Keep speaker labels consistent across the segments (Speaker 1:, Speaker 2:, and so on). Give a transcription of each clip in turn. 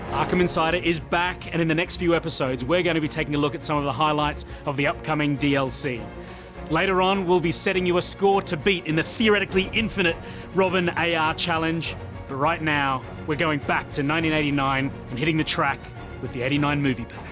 Speaker 1: Arkham Insider is back, and in the next few episodes, we're going to be taking a look at some of the highlights of the upcoming DLC. Later on, we'll be setting you a score to beat in the theoretically infinite Robin AR challenge. But right now, we're going back to 1989 and hitting the track with the 89 movie pack.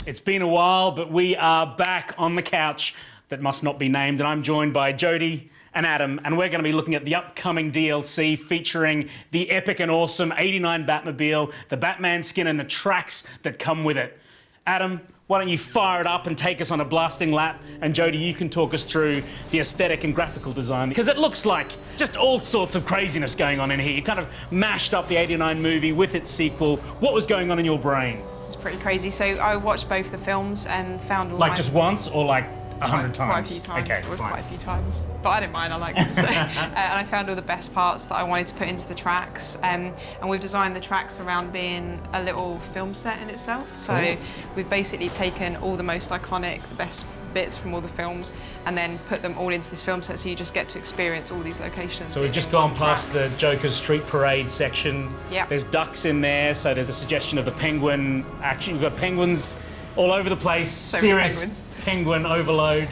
Speaker 1: It's been a while, but we are back on the couch that must not be named, and I'm joined by Jody and Adam, and we're going to be looking at the upcoming DLC featuring the epic and awesome 89 Batmobile, the Batman skin, and the tracks that come with it. Adam, why don't you fire it up and take us on a blasting lap, and Jody, you can talk us through the aesthetic and graphical design, because it looks like just all sorts of craziness going on in here. You kind of mashed up the 89 movie with its sequel. What was going on in your brain?
Speaker 2: It's pretty crazy. So I watched both the films and found all
Speaker 1: like just once or like 100 times?
Speaker 2: Quite a few times.
Speaker 1: Okay,
Speaker 2: it was
Speaker 1: fine.
Speaker 2: quite a few times. But I didn't mind, I liked it. So, and I found all the best parts that I wanted to put into the tracks. And we've designed the tracks around being a little film set in itself. So
Speaker 1: cool.
Speaker 2: We've basically taken all the most iconic, the best bits from all the films and then put them all into this film set, so you just get to experience all these locations.
Speaker 1: So we've just gone past the Joker's Street Parade section.
Speaker 2: Yeah.
Speaker 1: There's ducks in there, so there's a suggestion of the penguin action. We've got penguins all over the place.
Speaker 2: So
Speaker 1: serious penguin overload.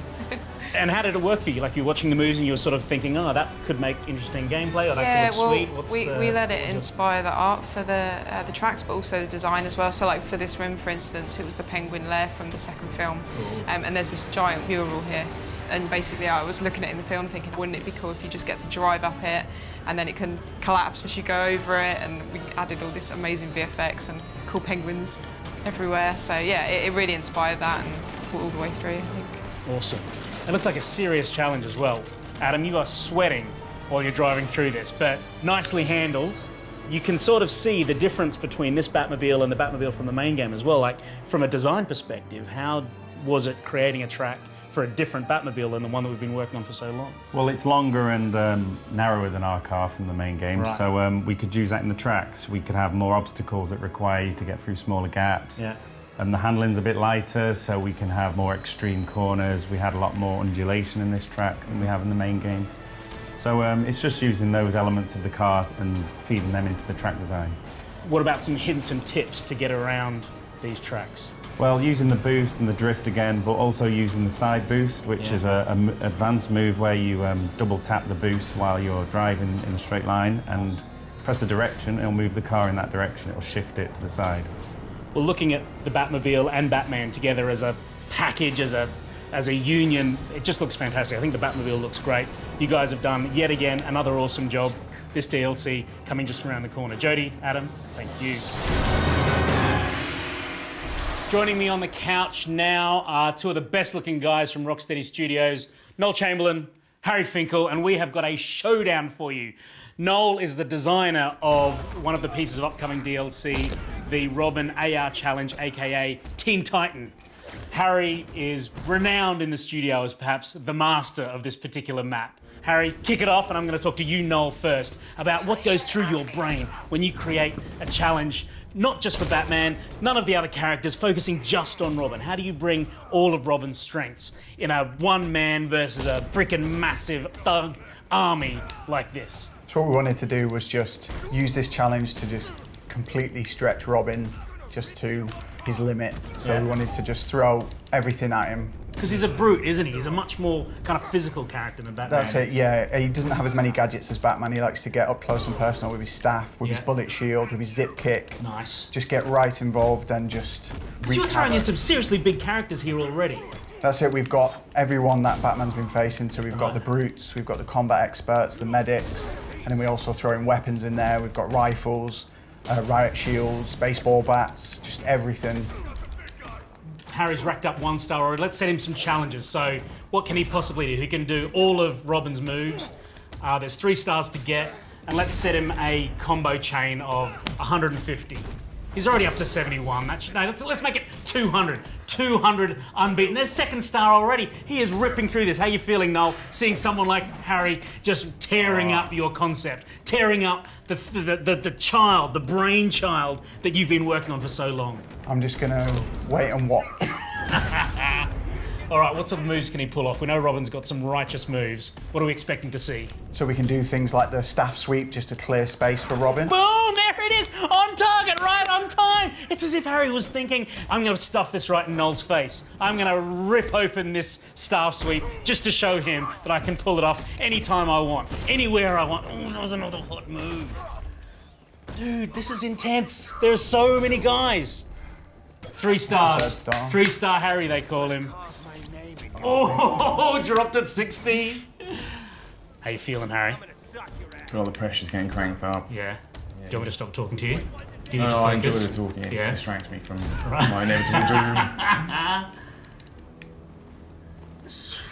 Speaker 1: And how did it work for you? Like, you're watching the movies and you were sort of thinking, oh, that could make interesting gameplay, or that could look sweet.
Speaker 2: We let it inspire the art for the tracks, but also the design as well. So, like for this room, for instance, it was the penguin lair from the second film, and there's this giant mural here. And basically, I was looking at it in the film, thinking, wouldn't it be cool if you just get to drive up it, and then it can collapse as you go over it? And we added all this amazing VFX and cool penguins everywhere. So yeah, it really inspired that and thought all the way through, I think.
Speaker 1: Awesome. It looks like a serious challenge as well. Adam, you are sweating while you're driving through this, but nicely handled. You can sort of see the difference between this Batmobile and the Batmobile from the main game as well. Like, from a design perspective, how was it creating a track for a different Batmobile than the one that we've been working on for so long?
Speaker 3: Well, it's longer and narrower than our car from the main game,
Speaker 1: right.
Speaker 3: So we could use that in the tracks. We could have more obstacles that require you to get through smaller gaps.
Speaker 1: Yeah.
Speaker 3: And the handling's a bit lighter, so we can have more extreme corners. We had a lot more undulation in this track than we have in the main game. So it's just using those elements of the car and feeding them into the track design.
Speaker 1: What about some hints and tips to get around these tracks?
Speaker 3: Well, using the boost and the drift again, but also using the side boost, which is an advanced move where you double tap the boost while you're driving in a straight line and press a direction, it'll move the car in that direction, it'll shift it to the side.
Speaker 1: Well, looking at the Batmobile and Batman together as a package, as a union, it just looks fantastic. I think the Batmobile looks great. You guys have done, yet again, another awesome job. This DLC coming just around the corner. Jody, Adam, thank you. Joining me on the couch now are two of the best-looking guys from Rocksteady Studios, Noel Chamberlain, Harry Finkel, and we have got a showdown for you. Noel is the designer of one of the pieces of upcoming DLC, the Robin AR Challenge, aka Teen Titan. Harry is renowned in the studio as perhaps the master of this particular map. Harry, kick it off, and I'm going to talk to you, Noel, first, about what goes through your brain when you create a challenge, not just for Batman, none of the other characters, focusing just on Robin. How do you bring all of Robin's strengths in a one-man versus a frickin' massive thug army like this?
Speaker 4: So what we wanted to do was just use this challenge to just completely stretch Robin just to his limit. So we wanted to just throw everything at him.
Speaker 1: Because he's a brute, isn't he? He's a much more kind of physical character than Batman.
Speaker 4: That's it, yeah. He doesn't have as many gadgets as Batman. He likes to get up close and personal with his staff, with his bullet shield, with his zip kick.
Speaker 1: Nice.
Speaker 4: Just get right involved and just
Speaker 1: So you're throwing in some seriously big characters here already.
Speaker 4: That's it, we've got everyone that Batman's been facing. So we've got the brutes, we've got the combat experts, the medics, and then we also throw in weapons in there. We've got rifles, riot shields, baseball bats, just everything.
Speaker 1: Harry's racked up 1 star already. Let's set him some challenges. So what can he possibly do? He can do all of Robin's moves. There's 3 stars to get. And let's set him a combo chain of 150. He's already up to 71. Let's make it 200. 200 unbeaten. There's 2nd star already. He is ripping through this. How are you feeling, Noel? Seeing someone like Harry just tearing up your concept, tearing up the child, the brainchild that you've been working on for so long.
Speaker 4: I'm just gonna wait and watch.
Speaker 1: All right, what sort of moves can he pull off? We know Robin's got some righteous moves. What are we expecting to see?
Speaker 4: So we can do things like the staff sweep just to clear space for Robin.
Speaker 1: Boom! There it is! On target, right on time! It's as if Harry was thinking, I'm going to stuff this right in Noel's face. I'm going to rip open this staff sweep just to show him that I can pull it off anytime I want, anywhere I want. Oh, that was another hot move. Dude, this is intense. There are so many guys. 3 stars.
Speaker 4: Third star.
Speaker 1: 3-star Harry, they call him. Oh, dropped at 60. How you feeling, Harry?
Speaker 5: I feel like the pressure's getting cranked up.
Speaker 1: Yeah. Do you want me to stop talking to you? Do you need
Speaker 5: No,
Speaker 1: to
Speaker 5: I enjoy
Speaker 1: focus?
Speaker 5: the talking. It
Speaker 1: Yeah.
Speaker 5: distracts me from my inevitable doom.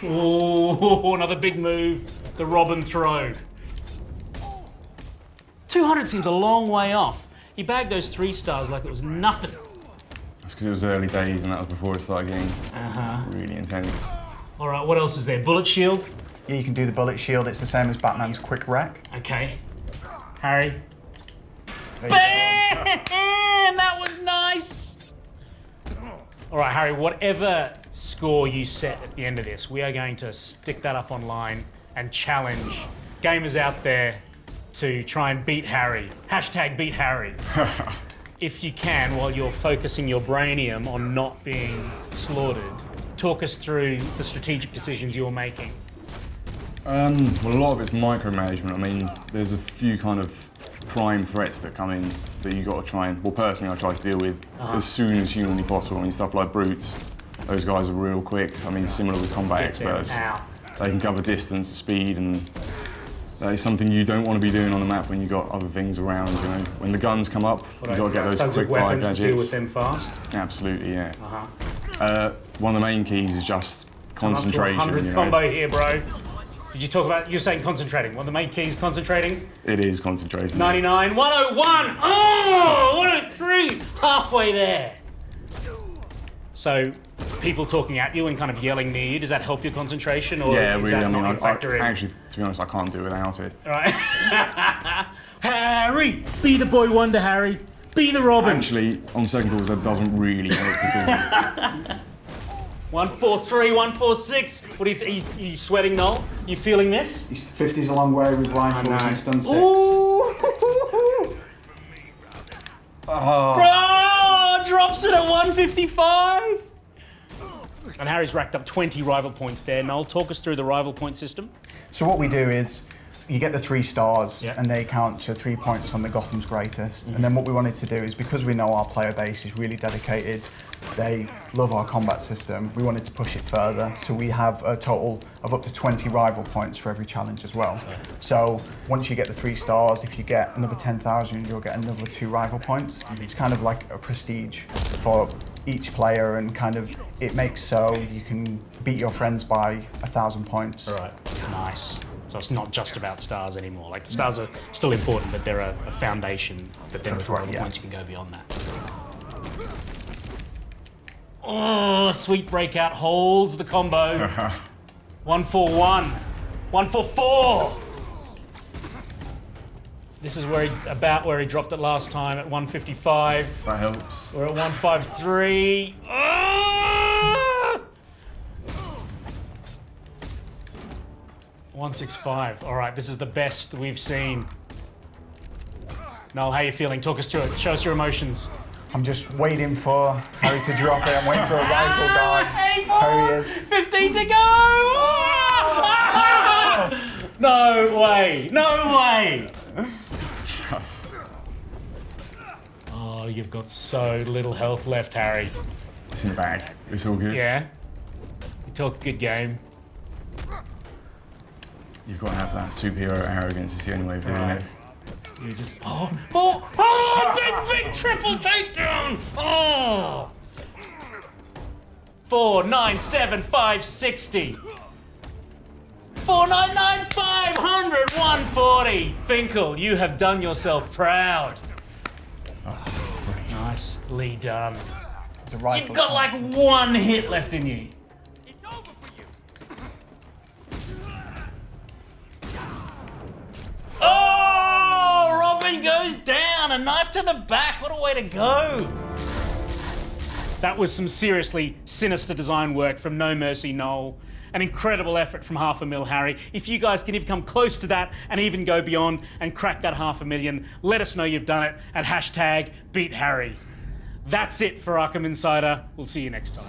Speaker 1: Oh, another big move. The Robin throw. 200 seems a long way off. He bagged those 3 stars like it was nothing.
Speaker 5: That's because it was early days and that was before it started getting really intense.
Speaker 1: All right, what else is there? Bullet shield?
Speaker 4: Yeah, you can do the bullet shield. It's the same as Batman's quick wreck.
Speaker 1: Okay. Harry.
Speaker 4: There you go.
Speaker 1: Bam! That was nice. All right, Harry, whatever score you set at the end of this, we are going to stick that up online and challenge gamers out there to try and beat Harry. Hashtag beat Harry. If you can, while you're focusing your brainium on not being slaughtered, talk us through the strategic decisions you're making.
Speaker 5: Well, a lot of it's micromanagement. I mean, there's a few kind of prime threats that come in that you got to try and, well, personally, I try to deal with as soon as humanly possible. I mean, stuff like brutes, those guys are real quick. I mean, similar with combat experts.
Speaker 1: Ow.
Speaker 5: They can cover distance, speed, and that is something you don't want to be doing on the map when you've got other things around, you know. When the guns come up, you've got to get those
Speaker 1: Tons
Speaker 5: quick
Speaker 1: of
Speaker 5: fire
Speaker 1: weapons to deal with
Speaker 5: gadgets.
Speaker 1: them fast.
Speaker 5: Absolutely, yeah. One of the main keys is just concentration.
Speaker 1: 100
Speaker 5: You know?
Speaker 1: combo here, bro. Did you talk about, you're saying concentrating. One of the main keys, concentrating.
Speaker 5: It is concentration.
Speaker 1: 99, 101. Oh, 103. Halfway there. So, people talking at you and kind of yelling near you, does that help your concentration? Or
Speaker 5: Yeah,
Speaker 1: is
Speaker 5: really.
Speaker 1: that
Speaker 5: I mean,
Speaker 1: not a factor in?
Speaker 5: actually, to be honest, I can't do without it.
Speaker 1: Right. Harry! Be the boy wonder, Harry. Be the Robin.
Speaker 5: Actually, on second thoughts, that doesn't really help particularly.
Speaker 1: 143, 146. What do you think? Are you sweating, Noel? You feeling this?
Speaker 4: He's 50's a long way with rifles and stun sticks.
Speaker 1: Ooh! Bro! Drops it at 155. And Harry's racked up 20 rival points there. Noel, talk us through the rival point system.
Speaker 4: So what we do is, you get the 3 stars,
Speaker 1: Yeah.
Speaker 4: and they count to 3 points on the Gotham's Greatest. And then what we wanted to do is, because we know our player base is really dedicated, they love our combat system, we wanted to push it further. So we have a total of up to 20 rival points for every challenge as well. So once you get the 3 stars, if you get another 10,000, you'll get another 2 rival points. It's kind of like a prestige for each player, and kind of it makes so you can beat your friends by 1,000 points.
Speaker 1: All right. Nice. So it's not just about stars anymore. Like, the stars are still important, but they're a foundation. But then with rival points, you can go beyond that. Oh, sweet breakout holds the combo. 141. 144. This is about where he dropped it last time at 155.
Speaker 5: That helps.
Speaker 1: We're at 153. Ah! 165. All right, this is the best that we've seen. Noel, how are you feeling? Talk us through it. Show us your emotions.
Speaker 4: I'm just waiting for Harry to drop it. I'm waiting for a rifle guy. There he is.
Speaker 1: 15 to go! Ah! No way! No way! Oh, you've got so little health left, Harry.
Speaker 5: It's in the bag. It's all good.
Speaker 1: Yeah? You talk a good game.
Speaker 5: You've got to have that superhero arrogance. It's the only way of doing it.
Speaker 1: You just... big triple takedown! Oh! 497, 60. 499, 500, 140. Finkel, you have done yourself proud. Nicely done.
Speaker 4: It's a rifle.
Speaker 1: You've got like 1 hit left in you.
Speaker 6: It's over for you.
Speaker 1: Oh! Robin goes down. A knife to the back. What a way to go. That was some seriously sinister design work from No Mercy Noel. An incredible effort from $500,000, Harry. If you guys can even come close to that and even go beyond and crack that $500,000, let us know you've done it at #BeatHarry. That's it for Arkham Insider. We'll see you next time.